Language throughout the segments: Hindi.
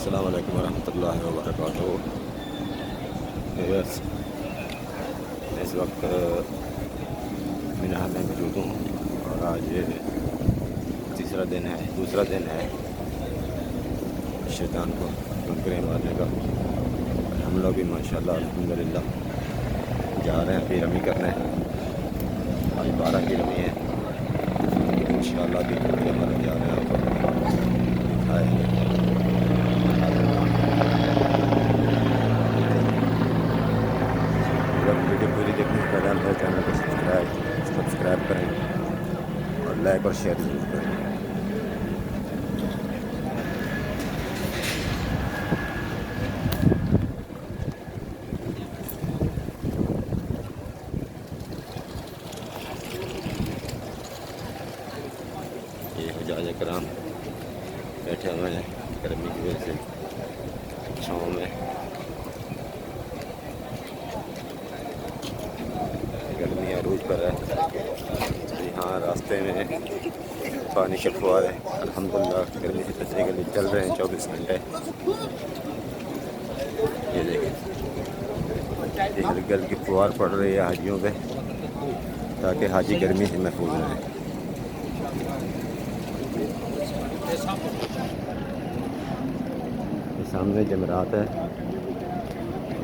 अस्सलाम वालेकुम वरहमतुल्लाहि वबरकातुहू। व्यूअर्स, मैं इस वक्त मीना में मौजूद हूँ और आज दूसरा दिन है शैतान को ठुकरें मारने का। और हम लोग भी माशाल्लाह अल्हम्दुलिल्लाह जा रहे हैं अभी रमी करने। आज 12 की रमी है, इंशाअल्लाह भी ठुकरें मारने जा रहे हैं। आपको दिखाएंगे। वीडियो पूरी देखने से पहले हमारे चैनल को सब्सक्राइब करें और लाइक और शेयर जरूर करें। ये हुजाज कराम बैठे हुए हैं गर्मी की वजह से छाँव में। गर्मी अरूज पर है। यहाँ रास्ते में पानी के फुहारे अल्हम्दुलिल्लाह गर्मी से बचने के लिए चल रहे हैं 24 घंटे। ये देखें, गल की फुहार पड़ रही है हाजियों पे ताकि हाजी गर्मी से महफूज रहें। सामने जमरात है,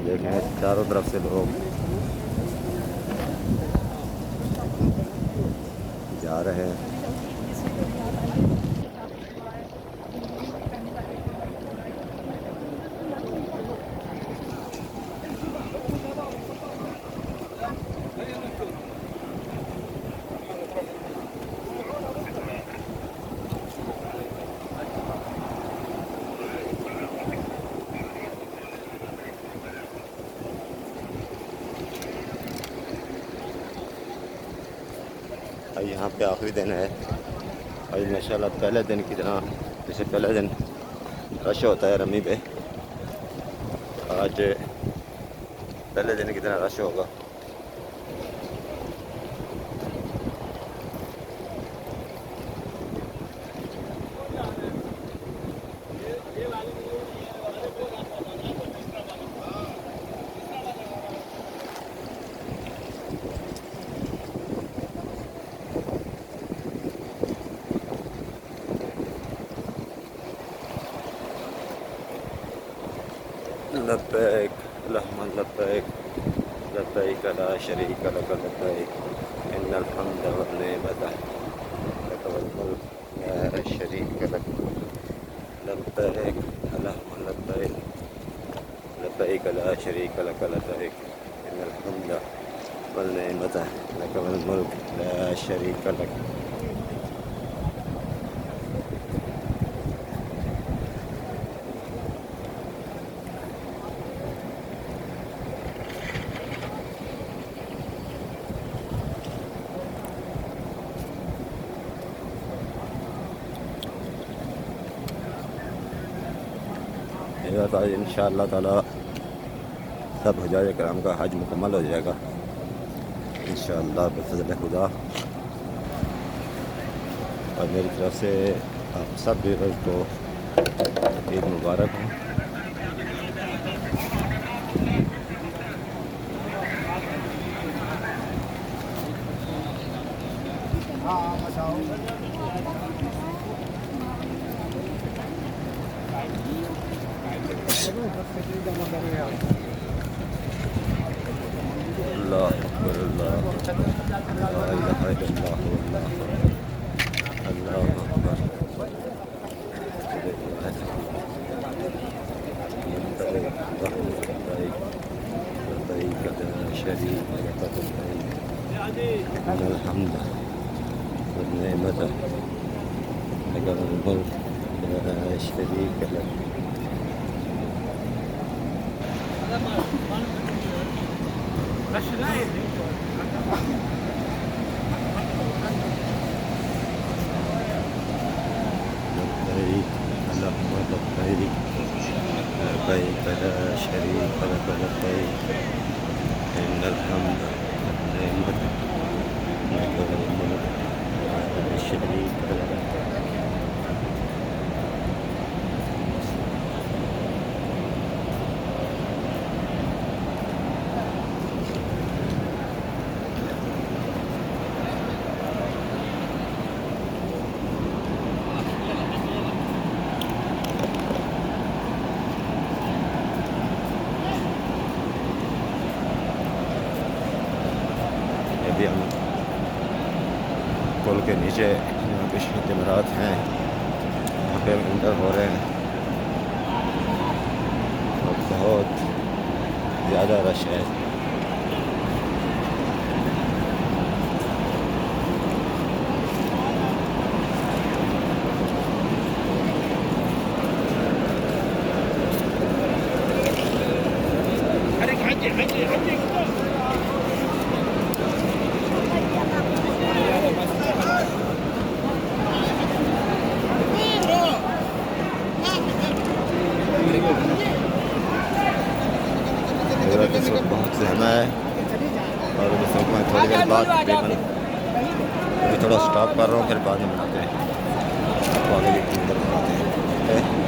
देखें चारों तरफ से लोग जा रहे हैं। और यहाँ पे आखिरी दिन है और माशाल्लाह पहले दिन की तरह जैसे पहले दिन रश होता है रमी पे, आज पहले दिन की तरह रश होगा। लब्बैक अल्लाहुम्मा लब्बैक लब्बैक ला शरीका लक लब्बैक इन्नल हम्दा वन निअमता लक वल मुल्क ला शरीका लक लब्बैक अल्लाहुम्मा लब्बैक लब्बैक ला शरीका लक लब्बैक इन्नल हम्दा वन निअमता लक वल मुल्क ला शरीका लक। आज इंशाअल्लाह ताला सब हुजाज कराम का हज मुकम्मल हो जाएगा इंशाअल्लाह बफ़ज़ल खुदा। और मेरी तरफ से आप सब व्यूअर्स को ईद मुबारक हो। अल्लाह अकबर अल्लाह ला इलाहा इल्लल्लाह अल्लाहु अकबर। लब्बैक ला शरीका लक लब्बैक इन्नल हम्दा वन निअमता लक वल मुल्क ला शरीका लक। लब्बैक अल्लाहुम्मा लब्बैक लब्बैक ला शरीका लक लब्बैक इन्नल हम्दा वन निअमता लक वल मुल्क ला शरीका लक। नीचे यहाँ पे शीत जमरात हैं, यहाँ पे अंदर हो रहे हैं और बहुत ज़्यादा रश है। इस वक्त बहुत सहमा है और इस वक्त मैं थोड़ी देर बाद तकरीबन अभी थोड़ा स्टॉप कर रहा हूँ, फिर बाद में मिलते हैं, आपको आगे अंदर बनाते हैं।